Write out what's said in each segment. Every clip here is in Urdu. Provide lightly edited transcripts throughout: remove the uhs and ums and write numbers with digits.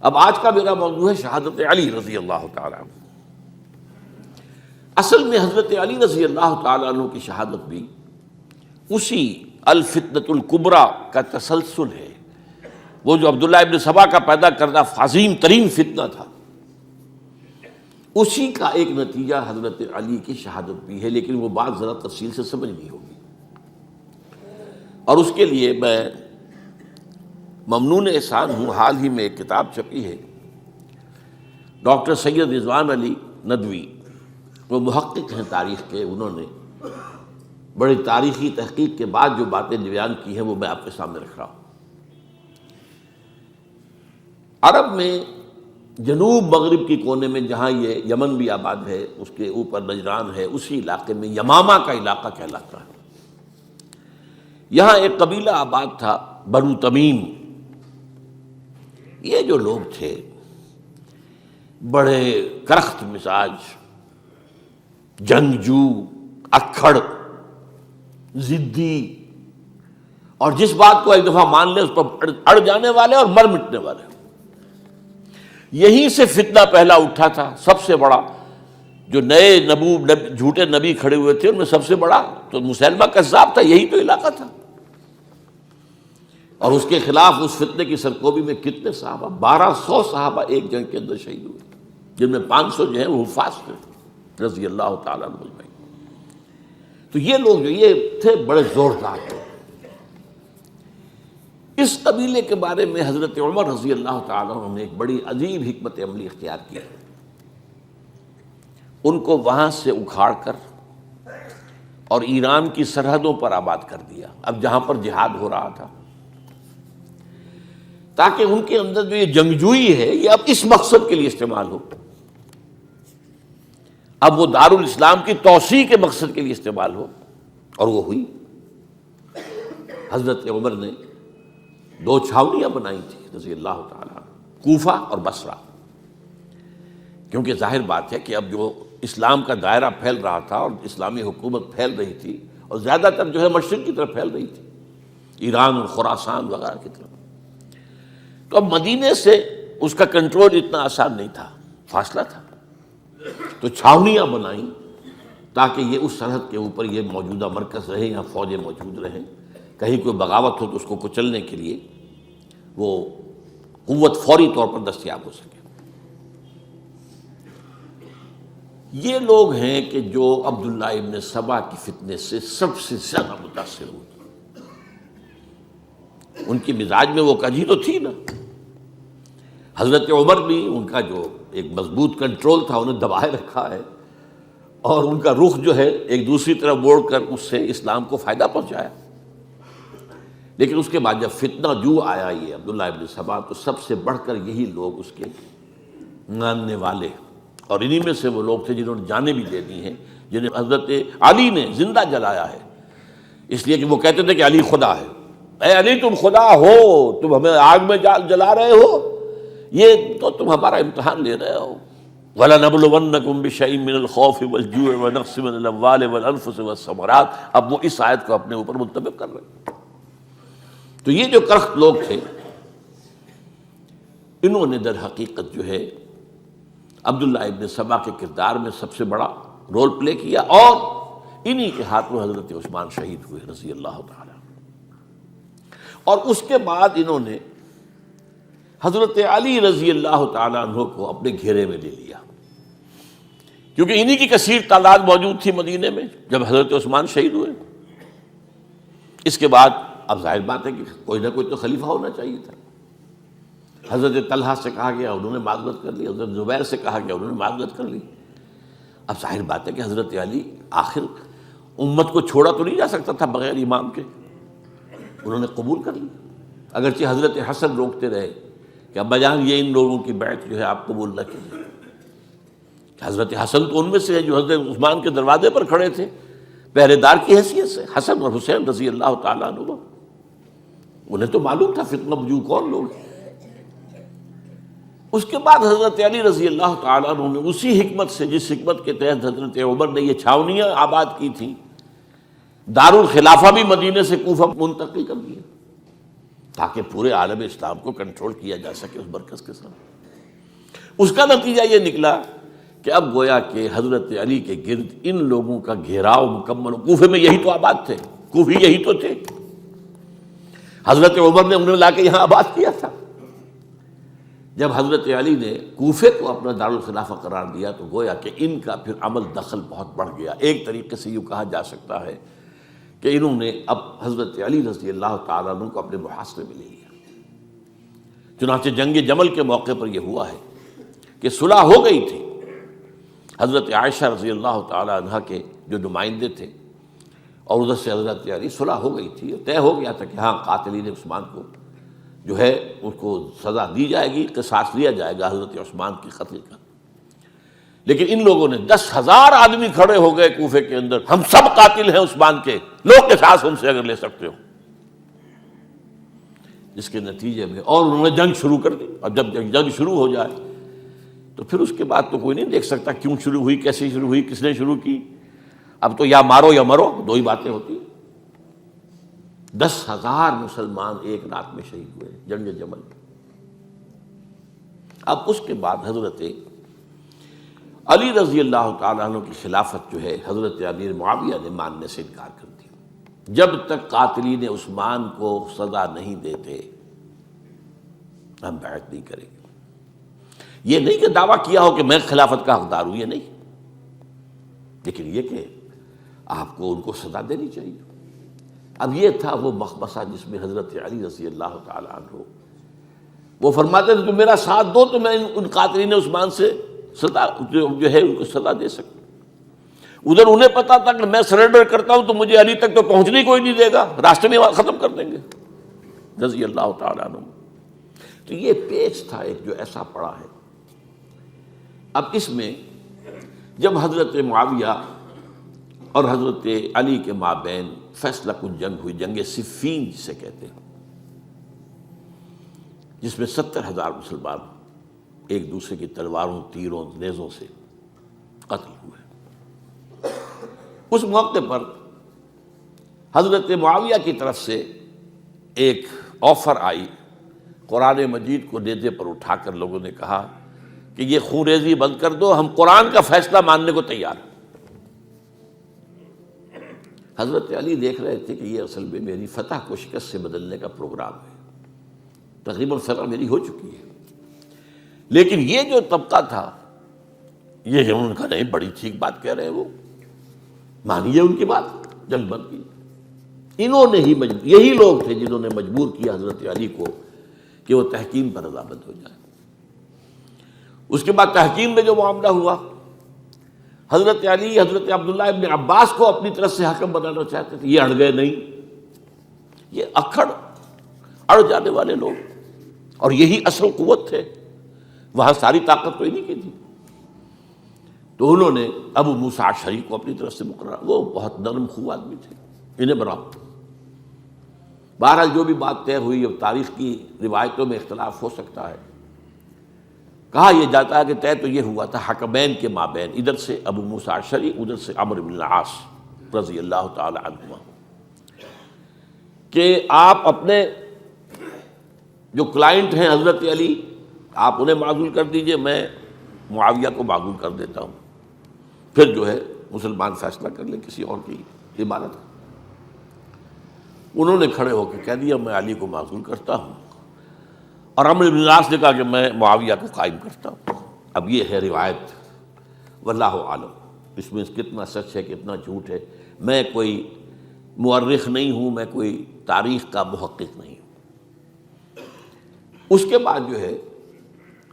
اب آج کا میرا موضوع ہے شہادت علی رضی اللہ تعالیٰ عنہ۔ اصل میں حضرت علی رضی اللہ تعالیٰ عنہ کی شہادت بھی اسی الفتنۃ الکبریٰ کا تسلسل ہے۔ وہ جو عبداللہ ابن سبا کا پیدا کردہ عظیم ترین فتنہ تھا، اسی کا ایک نتیجہ حضرت علی کی شہادت بھی ہے، لیکن وہ بات ذرا تفصیل سے سمجھنی ہوگی۔ اور اس کے لیے میں ممنون احسان ہوں، حال ہی میں ایک کتاب چھپی ہے، ڈاکٹر سید رضوان علی ندوی، وہ محقق ہیں تاریخ کے، انہوں نے بڑی تاریخی تحقیق کے بعد جو باتیں بیان کی ہیں وہ میں آپ کے سامنے رکھ رہا ہوں۔ عرب میں جنوب مغرب کی کونے میں، جہاں یہ یمن بھی آباد ہے، اس کے اوپر نجران ہے، اسی علاقے میں یمامہ کا علاقہ کہلاتا ہے۔ یہاں ایک قبیلہ آباد تھا، بنو تمیم۔ یہ جو لوگ تھے بڑے کرخت مزاج، جنگجو، اکھڑ، ضدی، اور جس بات کو ایک دفعہ مان لے اس پر اڑ جانے والے اور مر مٹنے والے۔ یہیں سے فتنہ پہلا اٹھا تھا، سب سے بڑا جو نئے جھوٹے نبی کھڑے ہوئے تھے ان میں سب سے بڑا تو مسیلمہ کذاب تھا، یہی تو علاقہ تھا۔ اور اس کے خلاف اس فتنے کی سرکوبی میں کتنے صحابہ، 1200 صحابہ ایک جنگ کے اندر شہید ہوئے، جن میں 500 جو ہیں وہ حفاظ تھے رضی اللہ تعالیٰ عنہ۔ تو یہ لوگ جو یہ تھے بڑے زوردار تھے۔ اس قبیلے کے بارے میں حضرت عمر رضی اللہ تعالیٰ عنہ نے ایک بڑی عجیب حکمت عملی اختیار کی۔ ان کو وہاں سے اکھاڑ کر اور ایران کی سرحدوں پر آباد کر دیا، اب جہاں پر جہاد ہو رہا تھا، تاکہ ان کے اندر جو یہ جنگجوئی ہے یہ اب اس مقصد کے لیے استعمال ہو، اب وہ دارالاسلام کی توسیع کے مقصد کے لیے استعمال ہو، اور وہ ہوئی۔ حضرت عمر نے 2 چھاؤنیاں بنائی تھی رضی اللہ تعالیٰ، کوفہ اور بصرہ، کیونکہ ظاہر بات ہے کہ اب جو اسلام کا دائرہ پھیل رہا تھا اور اسلامی حکومت پھیل رہی تھی، اور زیادہ تر جو ہے مشرق کی طرف پھیل رہی تھی، ایران اور خراسان وغیرہ کی طرف، تو اب مدینے سے اس کا کنٹرول اتنا آسان نہیں تھا، فاصلہ تھا، تو چھاؤنیاں بنائیں تاکہ یہ اس سرحد کے اوپر یہ موجودہ مرکز رہے، یہاں فوجیں موجود رہیں، کہیں کوئی بغاوت ہو تو اس کو کچلنے کے لیے وہ قوت فوری طور پر دستیاب ہو سکے۔ یہ لوگ ہیں کہ جو عبداللہ ابن سبا کی فتنے سے سب سے زیادہ متاثر ہوئے۔ ان کی مزاج میں وہ کجی تو تھی نا۔ حضرت عمر بھی ان کا جو ایک مضبوط کنٹرول تھا انہیں دبائے رکھا ہے، اور ان کا رخ جو ہے ایک دوسری طرف موڑ کر اس سے اسلام کو فائدہ پہنچایا۔ لیکن اس کے بعد جب فتنہ جو آیا یہ عبداللہ ابن سبا، تو سب سے بڑھ کر یہی لوگ اس کے ماننے والے، اور انہی میں سے وہ لوگ تھے جنہوں نے جانیں بھی دے دی ہیں، جنہیں حضرت علی نے زندہ جلایا ہے، اس لیے کہ وہ کہتے تھے کہ علی خدا ہے۔ اے علی تم خدا ہو، تم ہمیں آگ میں جلا رہے ہو، یہ تو تم ہمارا امتحان لے رہے ہو۔ وَلَنَبْلُوَنَّكُمْ بِشَيْءٍ مِّنَ الْخَوْفِ وَالْجُوعِ وَنَقْصٍ مِّنَ الْأَمْوَالِ وَالْأَنفُسِ وَالثَّمَرَاتِ، اب وہ اس آیت کو اپنے اوپر منطبق کر رہے ہیں۔ تو یہ جو کرخت لوگ تھے، انہوں نے در حقیقت جو ہے عبداللہ ابن سبا کے کردار میں سب سے بڑا رول پلے کیا، اور انہی کے ہاتھوں حضرت عثمان شہید ہوئے رضی اللہ تعالیٰ۔ اور اس کے بعد انہوں نے حضرت علی رضی اللہ تعالیٰ عنہ کو اپنے گھیرے میں لے لیا، کیونکہ انہی کی کثیر تعداد موجود تھی مدینے میں جب حضرت عثمان شہید ہوئے۔ اس کے بعد اب ظاہر بات ہے کہ کوئی نہ کوئی تو خلیفہ ہونا چاہیے تھا۔ حضرت طلحہ سے کہا گیا، انہوں نے معذرت کر لی، حضرت زبیر سے کہا گیا، انہوں نے معذرت کر لی۔ اب ظاہر بات ہے کہ حضرت علی آخر امت کو چھوڑا تو نہیں جا سکتا تھا بغیر امام کے، انہوں نے قبول کر لی، اگرچہ حضرت حسن روکتے رہے کہ ابا جان یہ ان لوگوں کی بیعت جو ہے آپ قبول نہ کیجیے۔ حضرت حسن تو ان میں سے ہے جو حضرت عثمان کے دروازے پر کھڑے تھے پہرے دار کی حیثیت سے، حسن اور حسین رضی اللہ تعالیٰ عنہ، انہیں تو معلوم تھا فتنہ جو کون لوگ ہیں۔ اس کے بعد حضرت علی رضی اللہ تعالیٰ عنہ نے اسی حکمت سے، جس حکمت کے تحت حضرت عمر نے یہ چھاونیاں آباد کی تھیں، دارالخلافہ بھی مدینے سے کوفہ منتقل کر دیا، تاکہ پورے عالم اسلام کو کنٹرول کیا جا سکے اس مرکز کے ساتھ۔ اس کا نتیجہ یہ نکلا کہ اب گویا کہ حضرت علی کے گرد ان لوگوں کا گھیراؤ مکمل، کوفے میں یہی تو آباد تھے، کوفی یہی تو تھے، حضرت عمر نے انہیں لا کے یہاں آباد کیا تھا۔ جب حضرت علی نے کوفے کو اپنا دارالخلافہ قرار دیا تو گویا کہ ان کا پھر عمل دخل بہت بڑھ گیا۔ ایک طریقے سے یوں کہا جا سکتا ہے کہ انہوں نے اب حضرت علی رضی اللہ تعالیٰ عنہ کو اپنے محاصرے میں لے لیا۔ چنانچہ جنگ جمل کے موقع پر یہ ہوا ہے کہ صلح ہو گئی تھی، حضرت عائشہ رضی اللہ تعالیٰ عنہ کے جو نمائندے تھے اور ادھر سے حضرت علی، صلح ہو گئی تھی، طے ہو گیا تھا کہ ہاں قاتلین عثمان کو جو ہے اس کو سزا دی جائے گی، قصاص لیا جائے گا حضرت عثمان کی قتل کا۔ لیکن ان لوگوں نے 10,000 آدمی کھڑے ہو گئے کوفے کے اندر، ہم سب قاتل ہیں عثمان کے، لو قصاص ہم سے اگر لے سکتے ہو، جس کے نتیجے میں اور انہوں نے جنگ شروع کر دی۔ اور جب جنگ شروع ہو جائے تو پھر اس کے بعد تو کوئی نہیں دیکھ سکتا کیوں شروع ہوئی، کیسے شروع ہوئی، کس نے شروع کی۔ اب تو یا مارو یا مرو، دو ہی باتیں ہوتی۔ 10,000 مسلمان ایک رات میں شہید ہوئے جنگ جمل میں۔ اب اس کے بعد حضرت علی رضی اللہ تعالیٰ عنہ کی خلافت جو ہے حضرت امیر معاویہ نے ماننے سے انکار کر دیا۔ جب تک قاتلین عثمان کو سزا نہیں دیتے ہم بیعت نہیں کریں گے۔ یہ نہیں کہ دعویٰ کیا ہو کہ میں خلافت کا حقدار ہوں، یہ نہیں، لیکن یہ کہ آپ کو ان کو سزا دینی چاہیے۔ اب یہ تھا وہ مخمصہ جس میں حضرت علی رضی اللہ تعالیٰ عنہ وہ فرماتے تھے تم میرا ساتھ دو تو میں ان قاتلین عثمان سے سزا جو ہے ان کو سزا دے سکتا۔ ادھر انہیں پتا تھا کہ میں سرنڈر کرتا ہوں تو مجھے علی تک تو پہنچنے کوئی نہیں دے گا، راستے میں ختم کر دیں گے رضی اللہ تعالیٰ عنہ۔ تو یہ پیچ تھا ایک جو ایسا پڑا ہے۔ اب اس میں جب حضرت معاویہ اور حضرت علی کے مابین فیصلہ کن جنگ ہوئی، جنگ صفین جسے کہتے ہیں، جس میں 70,000 مسلمان ایک دوسرے کی تلواروں، تیروں، نیزوں سے قتل ہوئے۔ اس موقع پر حضرت معاویہ کی طرف سے ایک آفر آئی، قرآن مجید کو نیزے پر اٹھا کر لوگوں نے کہا کہ یہ خون ریزی بند کر دو، ہم قرآن کا فیصلہ ماننے کو تیار ہیں۔ حضرت علی دیکھ رہے تھے کہ یہ اصل میں میری فتح کو شکست سے بدلنے کا پروگرام ہے، تقریباً فتح میری ہو چکی ہے، لیکن یہ جو طبقہ تھا یہ انہوں نے کہا نہیں بڑی ٹھیک بات کہہ رہے ہیں، وہ مانیے ان کی بات، جنگ بند کی۔ انہوں نے ہی یہی لوگ تھے جنہوں نے مجبور کیا حضرت علی کو کہ وہ تحکیم پر رضامند ہو جائے۔ اس کے بعد تحکیم میں جو معاملہ ہوا، حضرت علی حضرت عبداللہ ابن عباس کو اپنی طرف سے حکم بنانا چاہتے تھے، یہ اڑ گئے نہیں۔ یہ اڑ جانے والے لوگ، اور یہی اصل قوت تھے، وہاں ساری طاقت تو انہی کی تھی۔ تو انہوں نے ابو موسیٰ اشعری کو اپنی طرف سے مقرر، وہ بہت نرم خو آدمی تھے، انہیں بناؤ۔ بہرحال جو بھی بات طے ہوئی، اب تاریخ کی روایتوں میں اختلاف ہو سکتا ہے، کہا یہ جاتا ہے کہ طے تو یہ ہوا تھا حکمین کے مابین، ادھر سے ابو موسیٰ اشعری، ادھر سے عمرو بن العاص رضی اللہ تعالی عنہما، کہ آپ اپنے جو کلائنٹ ہیں حضرت علی آپ انہیں معزول کر دیجئے، میں معاویہ کو معزول کر دیتا ہوں، پھر جو ہے مسلمان فیصلہ کر لیں کسی اور کی عبادت۔ انہوں نے کھڑے ہو کے کہہ دیا میں علی کو معزول کرتا ہوں، اور عمرو بن العاص نے کہا کہ میں معاویہ کو قائم کرتا ہوں۔ اب یہ ہے روایت، واللہ عالم، اس میں کتنا سچ ہے کتنا جھوٹ ہے، میں کوئی مورخ نہیں ہوں، میں کوئی تاریخ کا محقق نہیں ہوں۔ اس کے بعد جو ہے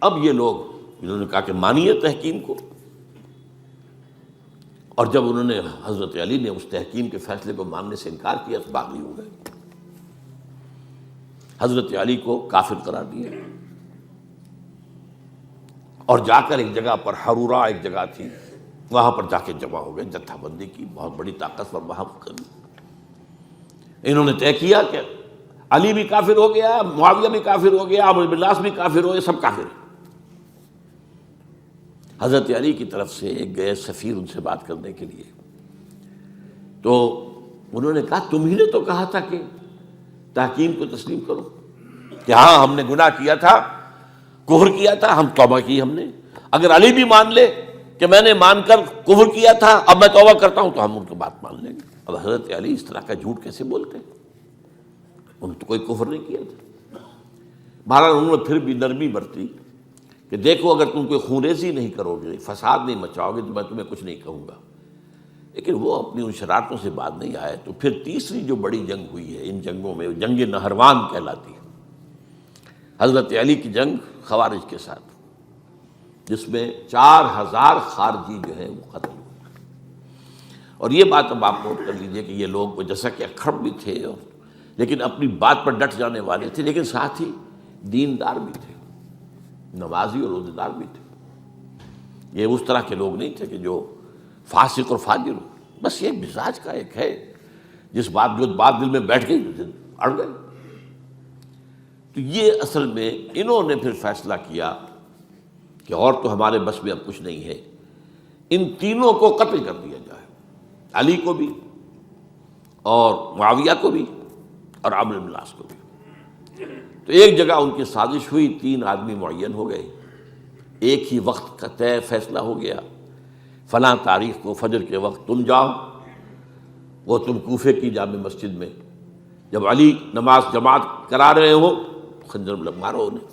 اب یہ لوگ انہوں نے کہا کہ مانیے تحکیم کو، اور جب انہوں نے حضرت علی نے اس تحکیم کے فیصلے کو ماننے سے انکار کیا تو باغی ہو گئے، حضرت علی کو کافر قرار دیا، اور جا کر ایک جگہ پر حرورہ ایک جگہ تھی وہاں پر جا کے جمع ہو گئے، جتھا بندی کی بہت بڑی طاقت پر وہاں کر۔ انہوں نے طے کیا کہ علی بھی کافر ہو گیا، معاویہ بھی کافر ہو گیا، عمرو بن العاص بھی کافر ہو گئے، سب کافر ہیں۔ حضرت علی کی طرف سے ایک گئے سفیر ان سے بات کرنے کے لیے، تو انہوں نے کہا تم ہی نے تو کہا تھا کہ تحکیم کو تسلیم کرو، کہ ہاں ہم نے گناہ کیا تھا، کفر کیا تھا، ہم توبہ کی ہم نے۔ اگر علی بھی مان لے کہ میں نے مان کر کفر کیا تھا، اب میں توبہ کرتا ہوں، تو ہم ان کی بات مان لیں گے۔ اب حضرت علی اس طرح کا جھوٹ کیسے بولتے ہیں؟ انہوں نے تو کوئی کفر نہیں کیا تھا۔ بہرحال انہوں نے پھر بھی نرمی برتی کہ دیکھو اگر تم کوئی خونریزی نہیں کرو گے، فساد نہیں مچاؤ گے، تو میں تمہیں کچھ نہیں کہوں گا۔ لیکن وہ اپنی ان شرارتوں سے بعد نہیں آئے۔ تو پھر تیسری جو بڑی جنگ ہوئی ہے ان جنگوں میں، جنگ نہروان کہلاتی ہے، حضرت علی کی جنگ خوارج کے ساتھ، جس میں 4000 خارجی جو ہیں وہ قتل ہوئے۔ اور یہ بات اب آپ نوٹ کر لیجئے کہ یہ لوگ جیسا کہ اکھڑ بھی تھے لیکن اپنی بات پر ڈٹ جانے والے تھے، لیکن ساتھ ہی دیندار بھی تھے، نمازی اور روزے دار بھی تھے۔ یہ اس طرح کے لوگ نہیں تھے کہ جو فاسق اور فاجر ہو، بس یہ مزاج کا ایک ہے، جو بات دل میں بیٹھ گئی اڑ گئے۔ تو یہ اصل میں انہوں نے پھر فیصلہ کیا کہ اور تو ہمارے بس میں اب کچھ نہیں ہے، ان تینوں کو قتل کر دیا جائے، علی کو بھی اور معاویہ کو بھی اور عمرو بن العاص کو بھی۔ تو ایک جگہ ان کی سازش ہوئی، 3 آدمی معین ہو گئے، ایک ہی وقت کا طے فیصلہ ہو گیا، فلاں تاریخ کو فجر کے وقت تم جاؤ، وہ تم کوفے کی جامع مسجد میں، جب علی نماز جماعت کرا رہے ہو خنجر مارو انہیں۔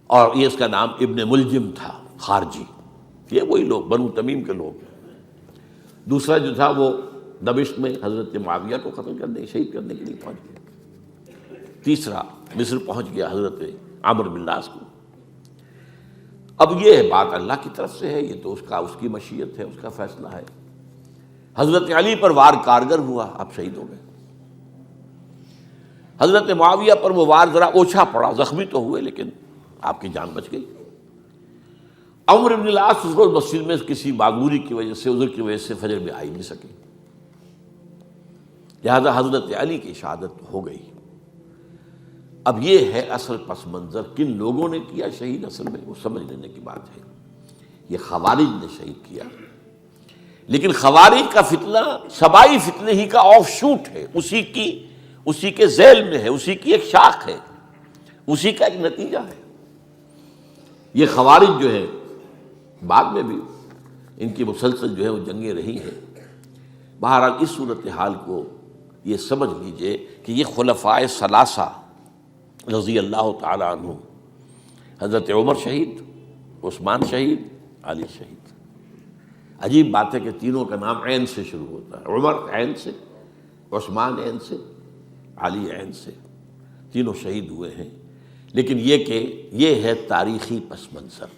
اور یہ اس کا نام ابن ملجم تھا، خارجی، یہ وہی لوگ بنو تمیم کے لوگ۔ دوسرا جو تھا وہ دمشق میں حضرت معاویہ کو قتل کرنے، شہید کرنے کے لیے پہنچ گیا۔ تیسرا مصر پہنچ گیا حضرت عمرو بن العاص کو۔ اب یہ بات اللہ کی طرف سے ہے، یہ تو اس کی مشیت ہے، اس کا فیصلہ ہے۔ حضرت علی پر وار کارگر ہوا، آپ شہید ہو گئے۔ حضرت معاویہ پر وہ وار ذرا اوچھا پڑا، زخمی تو ہوئے لیکن آپ کی جان بچ گئی۔ عمرو بن العاص اس روز مسجد میں کسی معذوری کی وجہ سے، عذر کی وجہ سے فجر میں آئی نہیں سکے، لہذا حضرت علی کی شہادت ہو گئی۔ اب یہ ہے اصل پس منظر، کن لوگوں نے کیا شہید، اصل میں وہ سمجھ لینے کی بات ہے۔ یہ خوارج نے شہید کیا، لیکن خوارج کا فتنہ سبائی فتنے ہی کا آف شوٹ ہے، اسی کے ذیل میں ہے، اسی کی ایک شاخ ہے، اسی کا ایک نتیجہ ہے۔ یہ خوارج جو ہے بعد میں بھی ان کی مسلسل جو ہے وہ جنگیں رہی ہیں۔ بہرحال اس صورتحال کو یہ سمجھ لیجئے کہ یہ خلفائے ثلاثہ رضی اللہ تعالی عنہ، حضرت عمر شہید، عثمان شہید، علی شہید۔ عجیب بات ہے کہ تینوں کا نام عین سے شروع ہوتا ہے، عمر عین سے، عثمان عین سے، علی عین سے، تینوں شہید ہوئے ہیں۔ لیکن یہ کہ یہ ہے تاریخی پس منظر۔